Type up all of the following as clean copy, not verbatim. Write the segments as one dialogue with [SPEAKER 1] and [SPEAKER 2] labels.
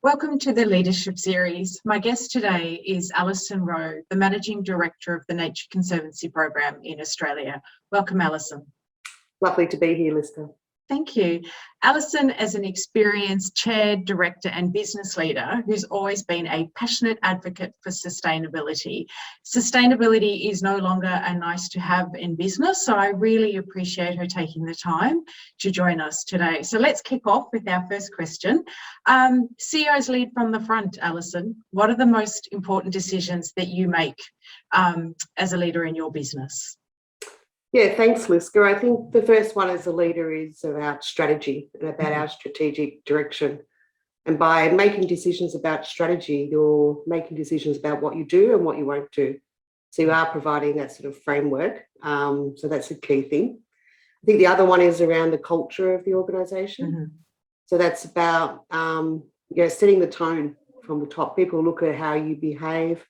[SPEAKER 1] Welcome to the Leadership Series. My guest today is Alison Rowe, the Managing Director of the Nature Conservancy Program in Australia. Welcome, Alison.
[SPEAKER 2] Lovely to be here, Lister.
[SPEAKER 1] Thank you. Alison, as an experienced chair, director and business leader who's always been a passionate advocate for sustainability. Sustainability is no longer a nice to have in business, so I really appreciate her taking the time to join us today. So let's kick off with our first question. CEOs lead from the front, Alison. What are the most important decisions that you make as a leader in your business?
[SPEAKER 2] Yeah, thanks, Liska. I think the first one as a leader is about strategy and about our strategic direction. And by making decisions about strategy, you're making decisions about what you do and what you won't do. So you are providing that sort of framework. So that's a key thing. I think the other one is around the culture of the organisation. So that's about setting the tone from the top. People look at how you behave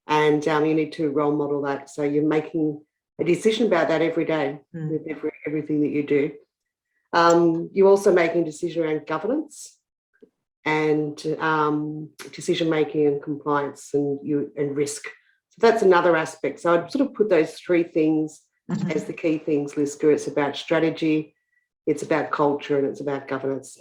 [SPEAKER 2] and you need to role model that. So you're making a decision about that every day with everything that you do. You're also making a decision around governance and decision-making and compliance and risk. So that's another aspect. So I'd sort of put those three things as the key things, Liska. It's about strategy, it's about culture, and it's about governance.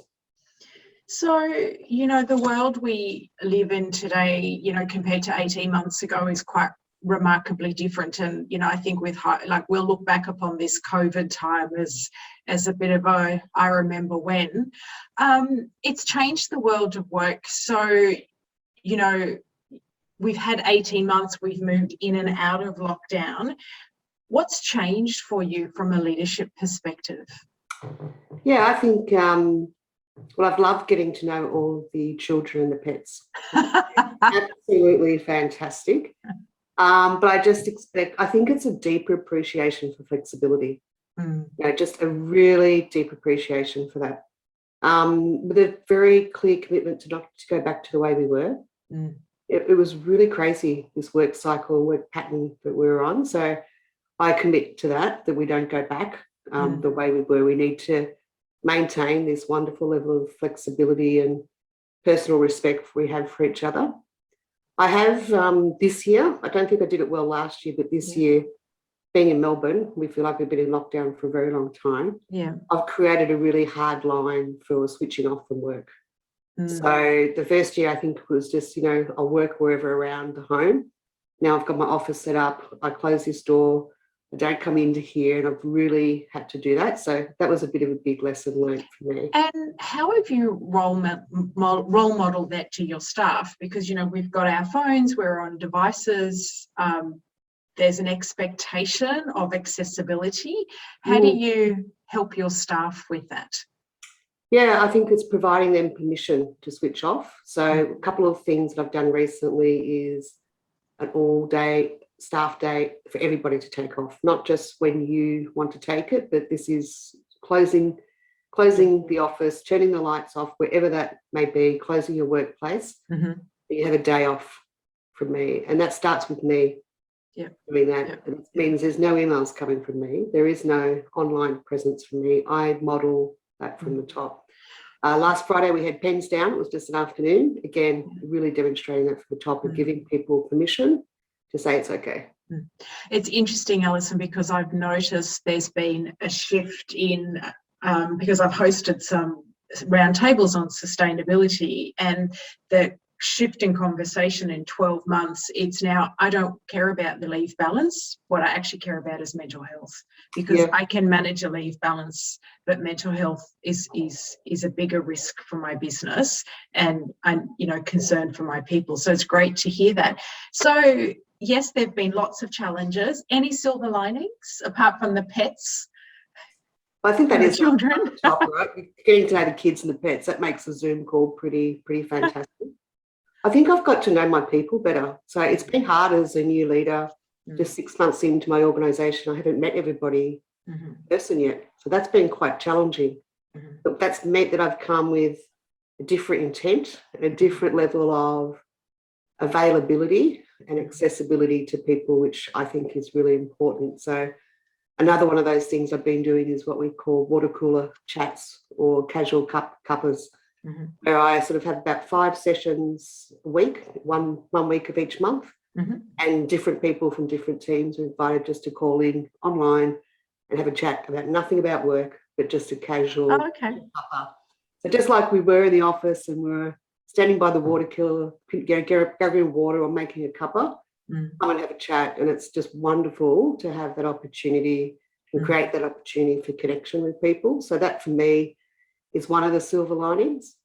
[SPEAKER 1] So, the world we live in today, compared to 18 months ago is quite remarkably different. And, I think we'll look back upon this COVID time as a bit of I remember when. It's changed the world of work. So, we've had 18 months, we've moved in and out of lockdown. What's changed for you from a leadership perspective?
[SPEAKER 2] Yeah, I think, I've loved getting to know all the children and the pets. Absolutely fantastic. But I think it's a deeper appreciation for flexibility. Just a really deep appreciation for that. With a very clear commitment to not to go back to the way we were. It was really crazy, this work cycle, work pattern that we were on. So I commit to that we don't go back the way we were. We need to maintain this wonderful level of flexibility and personal respect we have for each other. I have this year, I don't think I did it well last year, but this year, being in Melbourne, we feel like we've been in lockdown for a very long time. I've created a really hard line for switching off from work. So the first year, I think it was just, I'll work wherever around the home. Now I've got my office set up. I close this door. I don't come into here, and I've really had to do that. So that was a bit of a big lesson learned for me.
[SPEAKER 1] And how have you role modeled that to your staff? Because, we've got our phones, we're on devices, there's an expectation of accessibility. How do you help your staff with that?
[SPEAKER 2] Yeah, I think it's providing them permission to switch off. So a couple of things that I've done recently is an all-day staff day for everybody to take off, not just when you want to take it, but this is closing the office, turning the lights off, wherever that may be, closing your workplace. You have a day off from me, and that starts with me doing that. And it means there's no emails coming from me. There is no online presence from me. I model that from the top. Last Friday we had pens down. It was just an afternoon. Again, really demonstrating that from the top and giving people permission to say it's okay.
[SPEAKER 1] It's interesting, Alison, because I've noticed there's been a shift in, because I've hosted some roundtables on sustainability, and the shift in conversation in 12 months, it's now, I don't care about the leave balance. What I actually care about is mental health, because I can manage a leave balance, but mental health is a bigger risk for my business, and I'm, concerned for my people. So it's great to hear that. So yes, there've been lots of challenges. Any silver linings apart from the pets?
[SPEAKER 2] I think that is
[SPEAKER 1] children.
[SPEAKER 2] Top, right? Getting to know the kids and the pets, that makes a Zoom call pretty fantastic. I think I've got to know my people better. So it's been hard as a new leader. Just 6 months into my organisation, I haven't met everybody in person yet. So that's been quite challenging. But that's meant that I've come with a different intent and a different level of availability and accessibility to people, which I think is really important. So another one of those things I've been doing is what we call water cooler chats or casual cuppas.
[SPEAKER 1] Mhm.
[SPEAKER 2] where I sort of have about 5 sessions a week, one week of each month.
[SPEAKER 1] Mhm.
[SPEAKER 2] And different people from different teams are invited just to call in online and have a chat about nothing about work, but just a casual
[SPEAKER 1] Oh, okay.
[SPEAKER 2] cuppa. So just like we were in the office and we're standing by the water cooler, gathering water or making a cuppa,
[SPEAKER 1] Mm.
[SPEAKER 2] come and have a chat. And it's just wonderful to have that opportunity and create that opportunity for connection with people. So that for me is one of the silver linings.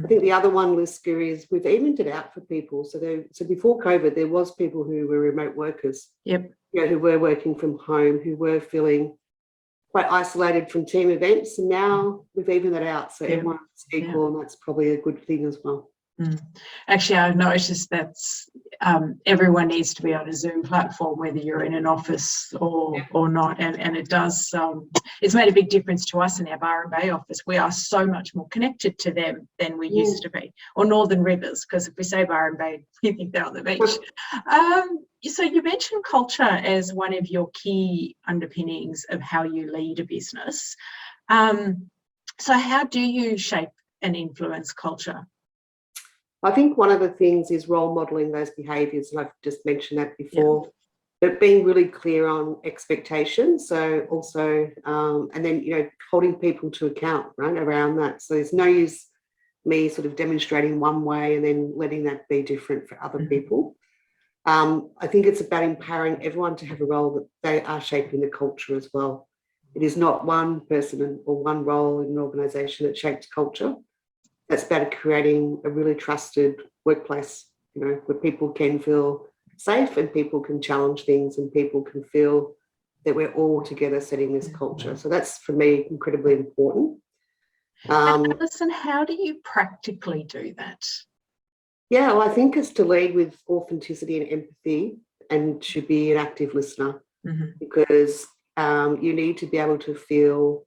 [SPEAKER 2] I think the other one, Liska, is we've evened it out for people. So before COVID, there was people who were remote workers,
[SPEAKER 1] Yep.
[SPEAKER 2] who were working from home, who were feeling quite isolated from team events. And now we've evened that out. So everyone's equal, and that's probably a good thing as well.
[SPEAKER 1] Actually, I've noticed that everyone needs to be on a Zoom platform, whether you're in an office or not, and it does. It's made a big difference to us in our Byron Bay office. We are so much more connected to them than we used to be, or Northern Rivers, because if we say Byron Bay, we think they're on the beach. So you mentioned culture as one of your key underpinnings of how you lead a business. So how do you shape and influence culture?
[SPEAKER 2] I think one of the things is role modelling those behaviours, and I've just mentioned that before, but being really clear on expectations. So also, and then, holding people to account, right, around that. So there's no use me sort of demonstrating one way and then letting that be different for other people. I think it's about empowering everyone to have a role that they are shaping the culture as well. It is not one person or one role in an organisation that shapes culture. It's about creating a really trusted workplace, where people can feel safe and people can challenge things and people can feel that we're all together setting this culture. So that's, for me, incredibly important.
[SPEAKER 1] Alison, how do you practically do that?
[SPEAKER 2] Yeah, well, I think it's to lead with authenticity and empathy and to be an active listener, because you need to be able to feel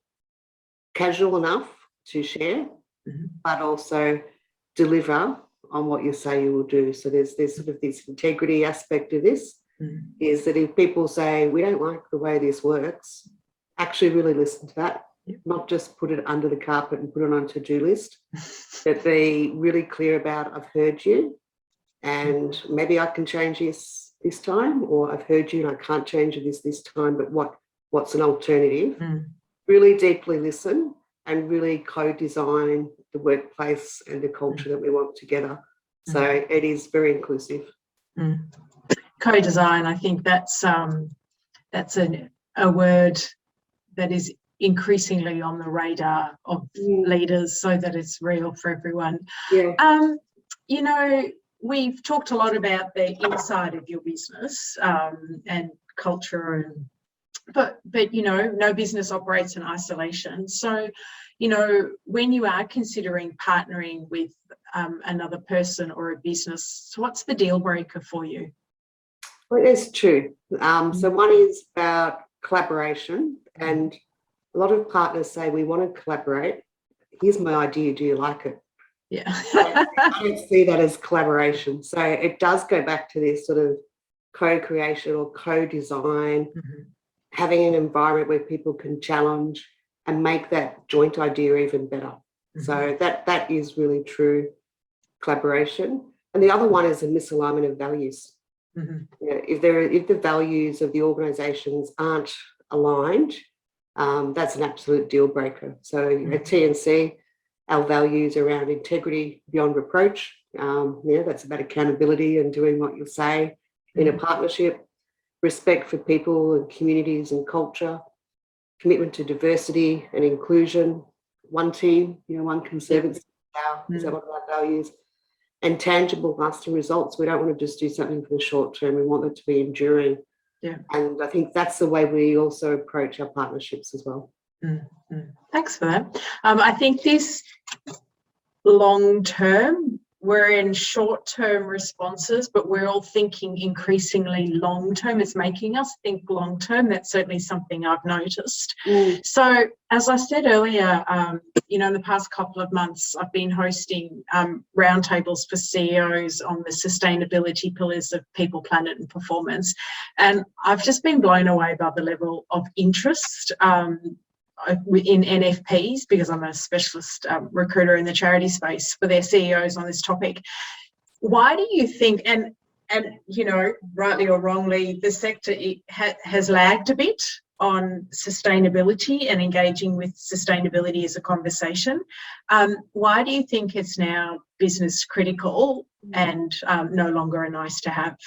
[SPEAKER 2] casual enough to share, but also deliver on what you say you will do. So there's sort of this integrity aspect of this, is that if people say, we don't like the way this works, actually really listen to that, not just put it under the carpet and put it on a to-do list, but be really clear about, I've heard you and maybe I can change this time, or I've heard you and I can't change this time, but what's an alternative? Really deeply listen and really co-design the workplace and the culture that we want together. So it is very inclusive.
[SPEAKER 1] Co-design, I think that's a word that is increasingly on the radar of leaders, so that it's real for everyone. We've talked a lot about the inside of your business and culture, but no business operates in isolation. So, when you are considering partnering with another person or a business, what's the deal breaker for you?
[SPEAKER 2] Well, there's two. So one is about collaboration, and a lot of partners say, we want to collaborate. Here's my idea. Do you like it?
[SPEAKER 1] Yeah.
[SPEAKER 2] I don't see that as collaboration. So it does go back to this sort of co-creation or co-design, having an environment where people can challenge and make that joint idea even better. So that is really true collaboration. And the other one is a misalignment of values. If the values of the organisations aren't aligned, that's an absolute deal breaker. So at TNC, our values around integrity beyond reproach. That's about accountability and doing what you say in a partnership. Respect for people and communities and culture. Commitment to diversity and inclusion. One team, one conservancy. Is that one of our values? And tangible lasting results. We don't want to just do something for the short term. We want it to be enduring. And I think that's the way we also approach our partnerships as well.
[SPEAKER 1] Thanks for that. I think this long term, we're in short term responses, but we're all thinking increasingly long term. It's making us think long term. That's certainly something I've noticed. So as I said earlier, in the past couple of months, I've been hosting roundtables for CEOs on the sustainability pillars of people, planet and performance. And I've just been blown away by the level of interest in NFPs, because I'm a specialist recruiter in the charity space, for their CEOs on this topic. Why do you think, and you know, rightly or wrongly, the sector has lagged a bit on sustainability and engaging with sustainability as a conversation? Why do you think it's now business critical and no longer a nice to have?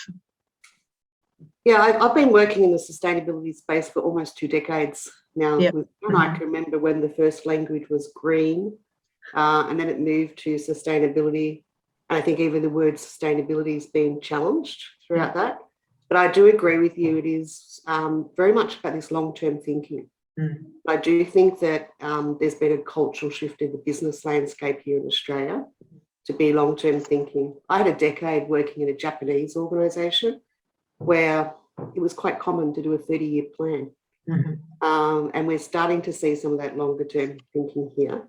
[SPEAKER 2] Yeah, I've been working in the sustainability space for almost 2 decades now.
[SPEAKER 1] Yep.
[SPEAKER 2] And I can remember when the first language was green, and then it moved to sustainability. And I think even the word sustainability has been challenged throughout that. But I do agree with you, it is very much about this long-term thinking. I do think that there's been a cultural shift in the business landscape here in Australia to be long-term thinking. I had a decade working in a Japanese organisation where it was quite common to do a 30-year plan. And we're starting to see some of that longer-term thinking here.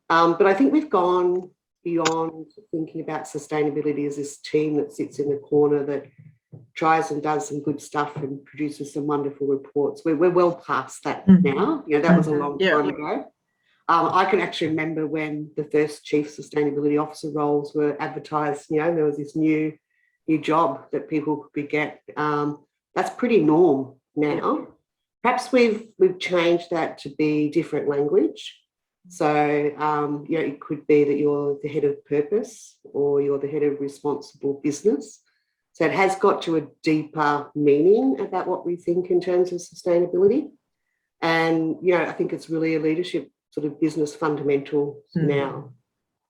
[SPEAKER 2] But I think we've gone beyond thinking about sustainability as this team that sits in the corner that tries and does some good stuff and produces some wonderful reports. We're well past that now. You know, that was a long time ago. I can actually remember when the first chief sustainability officer roles were advertised. You know, there was this new job that people could get. That's pretty norm now. Perhaps we've changed that to be different language. So, you know, it could be that you're the head of purpose or you're the head of responsible business. So it has got to a deeper meaning about what we think in terms of sustainability. And, you know, I think it's really a leadership sort of business fundamental now.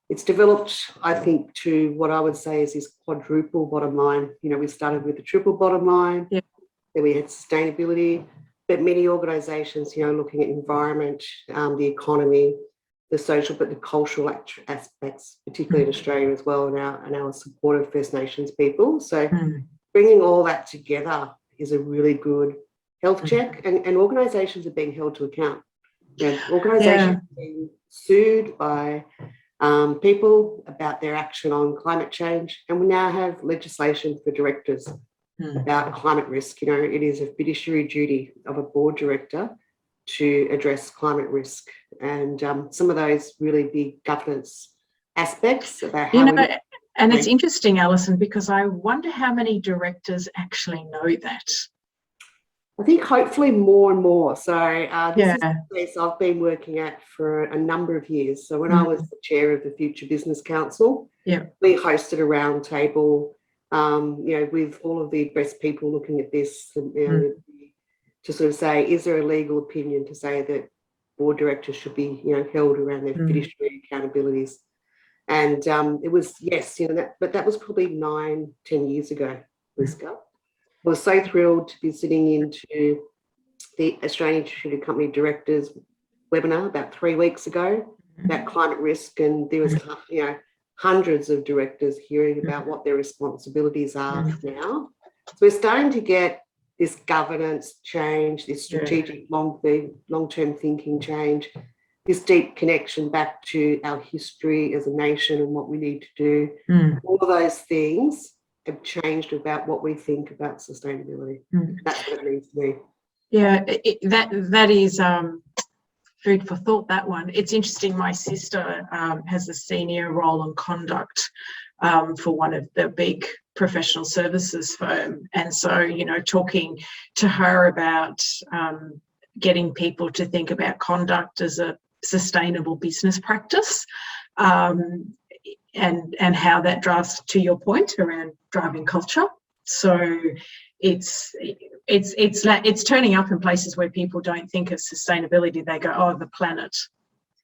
[SPEAKER 2] It's developed, I think, to what I would say is this quadruple bottom line. You know, we started with the triple bottom line, then we had sustainability, but many organisations, you know, looking at environment, the economy, the social, but the cultural aspects, particularly in Australia as well, and our support of First Nations people. So bringing all that together is a really good health check, and organisations are being held to account. You know, organisations are being sued by people about their action on climate change, and we now have legislation for directors about climate risk. You know, it is a fiduciary duty of a board director to address climate risk, and some of those really big governance aspects about how
[SPEAKER 1] and it's interesting, Alison, because I wonder how many directors actually know that.
[SPEAKER 2] I think hopefully more and more. So this is a place I've been working at for a number of years. So when I was the chair of the Future Business Council, we hosted a round table, you know, with all of the best people looking at this, and, you know, to sort of say, is there a legal opinion to say that board directors should be, you know, held around their fiduciary accountabilities? And it was, yes, you know, but that was probably 9-10 years ago, Liska. I was so thrilled to be sitting into the Australian Institute of Company Directors webinar about 3 weeks ago about climate risk, and there was, you know, hundreds of directors hearing about what their responsibilities are now. So we're starting to get this governance change, this strategic long-term thinking change, this deep connection back to our history as a nation and what we need to do. All of those things have changed about what we think about sustainability. That's what it means to me.
[SPEAKER 1] Yeah, that is food for thought, that one. It's interesting, my sister has a senior role in conduct for one of the big professional services firm, and so, you know, talking to her about getting people to think about conduct as a sustainable business practice, and how that drives, to your point, around driving culture. So it's turning up in places where people don't think of sustainability. They go, oh, the planet,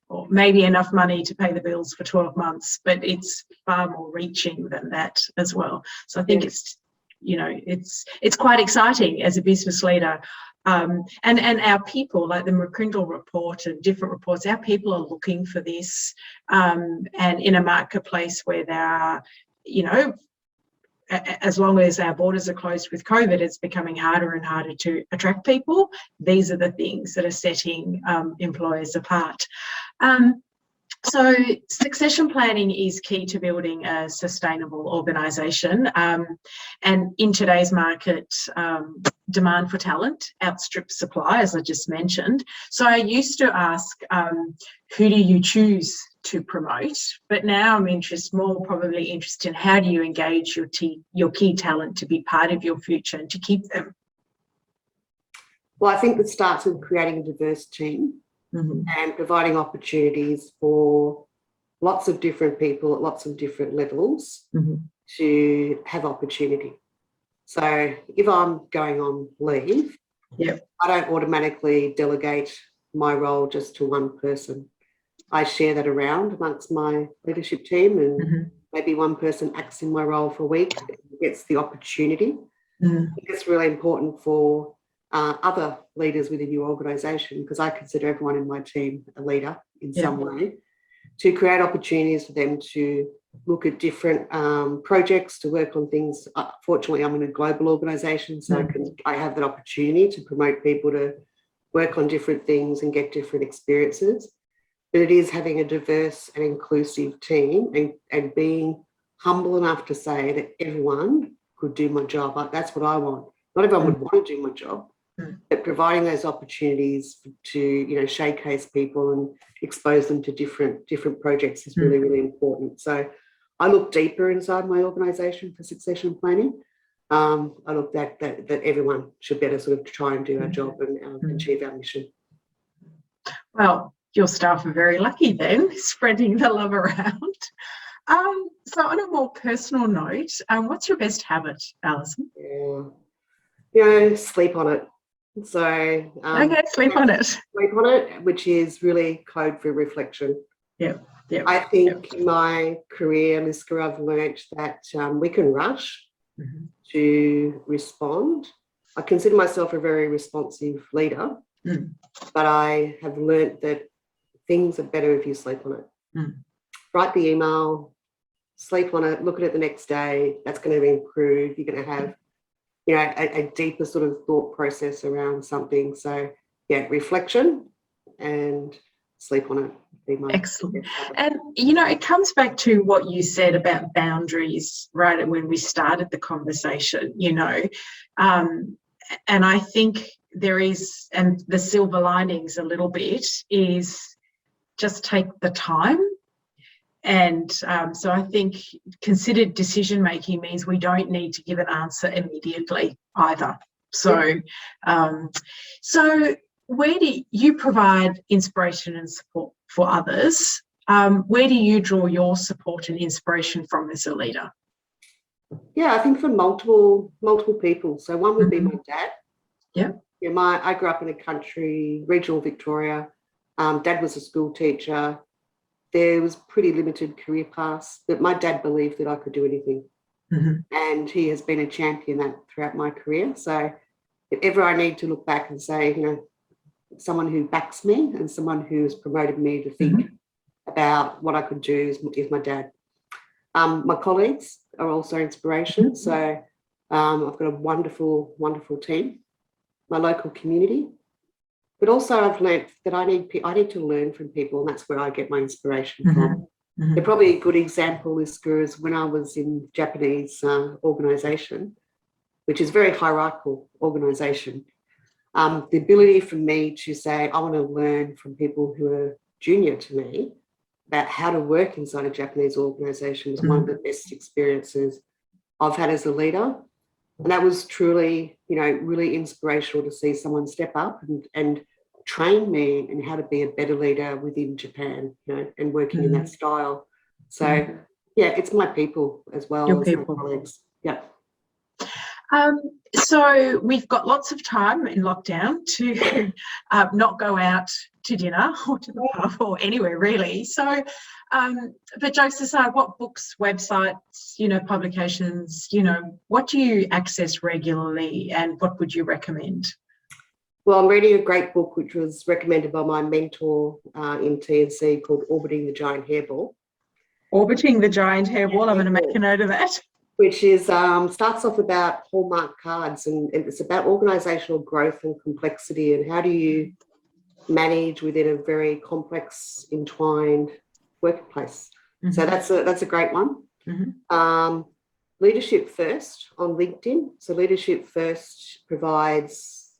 [SPEAKER 1] or maybe enough money to pay the bills for 12 months, but it's far more reaching than that as well. So I think it's, you know, it's quite exciting as a business leader. And our people, like the McCrindle report and different reports, our people are looking for this. And in a marketplace where there are, you know, as long as our borders are closed with COVID, it's becoming harder and harder to attract people. These are the things that are setting employers apart. So succession planning is key to building a sustainable organisation. And in today's market, demand for talent outstrips supply, as I just mentioned. So I used to ask, who do you choose to promote? But now I'm probably interested in how do you engage your key talent to be part of your future and to keep them?
[SPEAKER 2] Well, I think it starts with creating a diverse team. Mm-hmm. And providing opportunities for lots of different people at lots of different levels mm-hmm. to have opportunity. So if I'm going on leave, yep. I don't automatically delegate my role just to one person. I share that around amongst my leadership team, and mm-hmm. maybe one person acts in my role for a week and gets the opportunity. Mm-hmm. I think it's really important for other leaders within your organisation, because I consider everyone in my team a leader in some way, to create opportunities for them to look at different projects, to work on things. Fortunately, I'm in a global organisation, so I have that opportunity to promote people to work on different things and get different experiences. But it is having a diverse and inclusive team and being humble enough to say that everyone could do my job. That's what I want. Not everyone would want to do my job, but providing those opportunities to, showcase people and expose them to different projects is really, really important. So I look deeper inside my organisation for succession planning. I look at that everyone should better sort of try and do our job and achieve our mission.
[SPEAKER 1] Well, your staff are very lucky then, spreading the love around. So on a more personal note, what's your best habit, Alison?
[SPEAKER 2] Sleep on it. So
[SPEAKER 1] okay, sleep on it.
[SPEAKER 2] Sleep on it, which is really code for reflection.
[SPEAKER 1] Yeah.
[SPEAKER 2] I think in my career, Liska, I've learnt that we can rush to respond. I consider myself a very responsive leader, but I have learnt that things are better if you sleep on it. Write the email, sleep on it, look at it the next day. That's going to improve. You're going to have a deeper sort of thought process around something. So, reflection and sleep on it.
[SPEAKER 1] Excellent. And, it comes back to what you said about boundaries, right, when we started the conversation, and I think there is, and the silver linings a little bit is just take the time. And so I think considered decision-making means we don't need to give an answer immediately either. So, so where do you provide inspiration and support for others? Where do you draw your support and inspiration from as a leader?
[SPEAKER 2] Yeah, I think from multiple people. So one would be my dad.
[SPEAKER 1] Yeah.
[SPEAKER 2] I grew up in a country, regional Victoria. Dad was a school teacher. There was pretty limited career paths, but my dad believed that I could do anything. And he has been a champion that throughout my career. So if ever I need to look back and say, someone who backs me and someone who has promoted me to think about what I could do is my dad. My colleagues are also inspiration. So I've got a wonderful, wonderful team, my local community. But also I've learnt that I need to learn from people, and that's where I get my inspiration from. Probably a good example is when I was in Japanese organisation, which is a very hierarchical organisation. The ability for me to say, I want to learn from people who are junior to me about how to work inside a Japanese organisation was one of the best experiences I've had as a leader. And that was truly, really inspirational to see someone step up and train me in how to be a better leader within Japan, and working in that style. So, it's my people as well
[SPEAKER 1] Your
[SPEAKER 2] as
[SPEAKER 1] people.
[SPEAKER 2] my colleagues. Yeah.
[SPEAKER 1] So we've got lots of time in lockdown to not go out to dinner or to the pub or anywhere really. So, but jokes aside, what books, websites, publications, what do you access regularly and what would you recommend?
[SPEAKER 2] Well, I'm reading a great book which was recommended by my mentor in TNC called Orbiting the Giant Hairball.
[SPEAKER 1] Orbiting the Giant Hairball, I'm going to make a note of that.
[SPEAKER 2] Which is starts off about hallmark cards, and it's about organisational growth and complexity and how do you manage within a very complex, entwined workplace.
[SPEAKER 1] Mhm.
[SPEAKER 2] So that's a great one. Leadership First on LinkedIn. So Leadership First provides,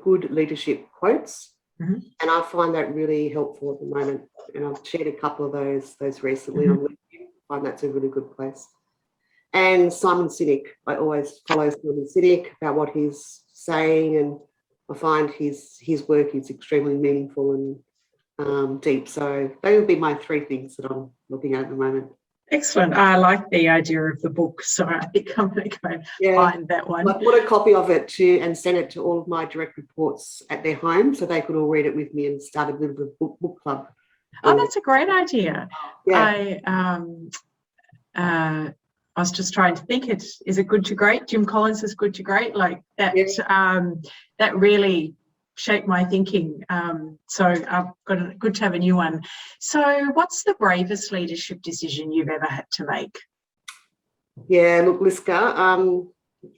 [SPEAKER 2] good leadership quotes, and I find that really helpful at the moment. And I've shared a couple of those recently on LinkedIn. I find that's a really good place. And Simon Sinek. I always follow Simon Sinek about what he's saying, and I find his work is extremely meaningful and deep. So they would be my three things that I'm looking at the moment.
[SPEAKER 1] Excellent. I like the idea of the book, so I think I'm going to go find that one.
[SPEAKER 2] I put a copy of it and send it to all of my direct reports at their home so they could all read it with me and start a little bit of book club.
[SPEAKER 1] Oh, that's a great idea.
[SPEAKER 2] Yeah.
[SPEAKER 1] I was just trying to think, is it Good to Great? Jim Collins is Good to Great, like that.
[SPEAKER 2] Yes.
[SPEAKER 1] That really shaped my thinking. So I've got good to have a new one. So what's the bravest leadership decision you've ever had to make?
[SPEAKER 2] Yeah, look, Liska,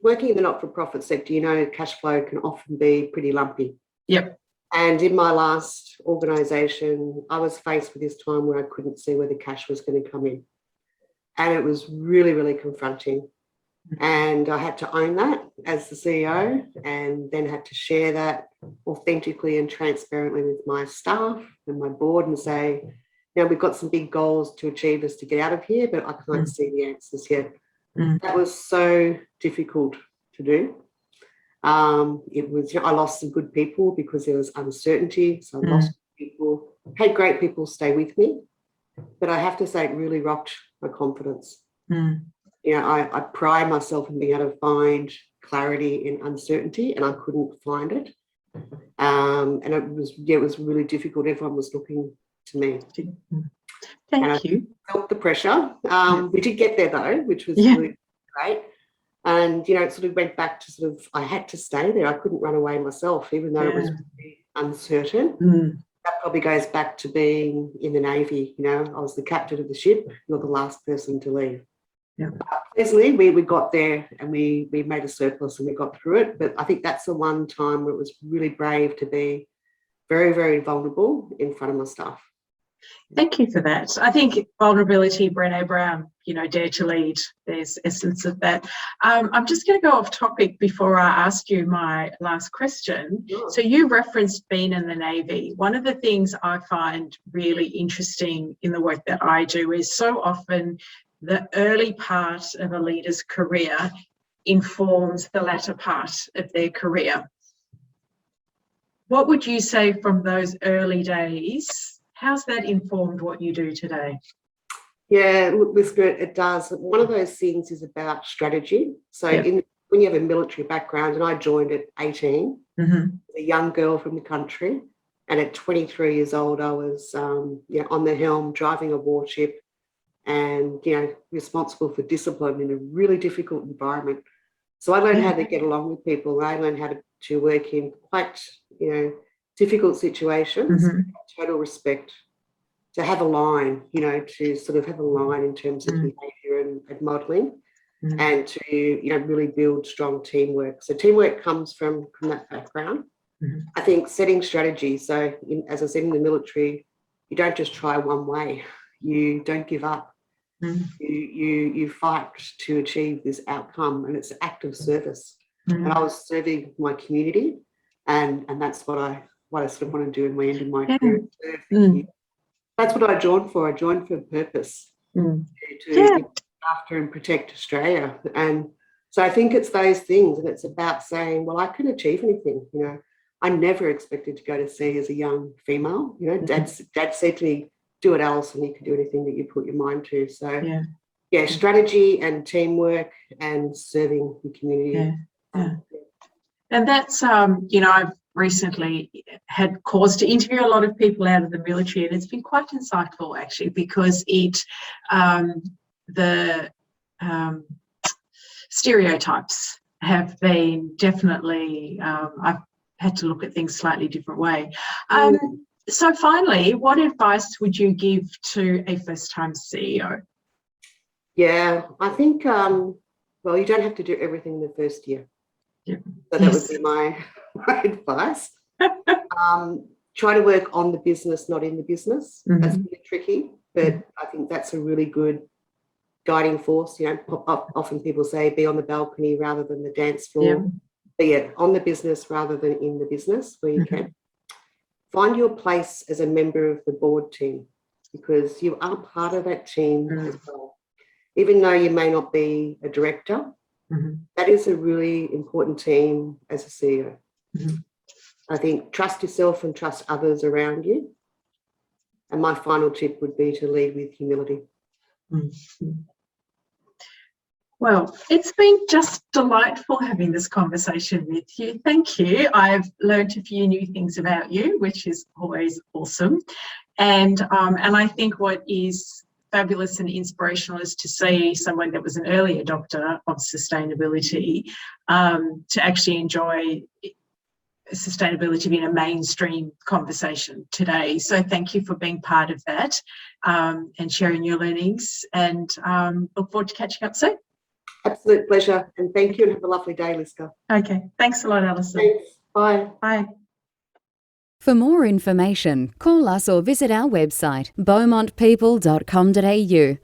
[SPEAKER 2] working in the not-for-profit sector, cash flow can often be pretty lumpy.
[SPEAKER 1] Yep.
[SPEAKER 2] And in my last organisation, I was faced with this time where I couldn't see where the cash was going to come in. And it was really, really confronting. And I had to own that as the CEO, and then had to share that authentically and transparently with my staff and my board and say, we've got some big goals to achieve this to get out of here, but I can't see the answers yet. That was so difficult to do. It was, I lost some good people because there was uncertainty. So I lost people, had great people stay with me, but I have to say it really rocked my confidence. I pride myself in being able to find clarity in uncertainty, and I couldn't find it. And it was really difficult. Everyone was looking to me.
[SPEAKER 1] Thank you.
[SPEAKER 2] I felt the pressure. We did get there though, which was really great. And, it sort of went back to I had to stay there. I couldn't run away myself, even though it was really uncertain. That probably goes back to being in the Navy. I was the captain of the ship. You're the last person to leave.
[SPEAKER 1] Yeah.
[SPEAKER 2] Pleasantly, we got there and we made a surplus and we got through it. But I think that's the one time where it was really brave to be very, very vulnerable in front of my staff.
[SPEAKER 1] Thank you for that. I think vulnerability, Brené Brown, dare to lead, there's essence of that. I'm just going to go off topic before I ask you my last question.
[SPEAKER 2] Sure.
[SPEAKER 1] So you referenced being in the Navy. One of the things I find really interesting in the work that I do is so often the early part of a leader's career informs the latter part of their career. What would you say from those early days? How's that informed what you do today?
[SPEAKER 2] Yeah, look, it does. One of those things is about strategy. So when you have a military background, and I joined at 18, a young girl from the country, and at 23 years old, I was on the helm driving a warship and, responsible for discipline in a really difficult environment. So I learned how to get along with people. I learned how to work in quite, difficult situations, total respect, to have a line, to sort of have a line in terms of behaviour and modelling, and to, really build strong teamwork. So teamwork comes from that background. I think setting strategy. So as I said, in the military, you don't just try one way. You don't give up. You fight to achieve this outcome, and it's an act of service. And I was serving my community, and that's what I sort of want to do in my end of my career. That's what I joined for. I joined for a purpose, to look after and protect Australia. And so I think it's those things, and it's about saying, well, I can achieve anything. I never expected to go to sea as a young female. Dad said to me, do it, Alison, you can do anything that you put your mind to. So strategy and teamwork and serving the community.
[SPEAKER 1] And that's, I've recently had cause to interview a lot of people out of the military, and it's been quite insightful actually, because the stereotypes have been definitely, I've had to look at things slightly different way. So finally, what advice would you give to a first-time CEO? Yeah,
[SPEAKER 2] I think, you don't have to do everything in the first year.
[SPEAKER 1] Yeah.
[SPEAKER 2] So that would be my advice. Try to work on the business, not in the business. That's really tricky. but I think that's a really good guiding force. You know, often people say be on the balcony rather than the dance floor. Be it on the business rather than in the business where you can. Find your place as a member of the board team, because you are part of that team as well. Even though you may not be a director, that is a really important team as a CEO. I think trust yourself and trust others around you. And my final tip would be to lead with humility.
[SPEAKER 1] Well, it's been just delightful having this conversation with you. Thank you. I've learned a few new things about you, which is always awesome. And I think what is fabulous and inspirational is to see someone that was an early adopter of sustainability to actually enjoy sustainability being a mainstream conversation today. So thank you for being part of that and sharing your learnings, and look forward to catching up soon.
[SPEAKER 2] Absolute pleasure. And thank you, and have a lovely day, Liska.
[SPEAKER 1] Okay. Thanks a lot, Alison.
[SPEAKER 2] Thanks. Bye.
[SPEAKER 1] Bye.
[SPEAKER 3] For more information, call us or visit our website beaumontpeople.com.au.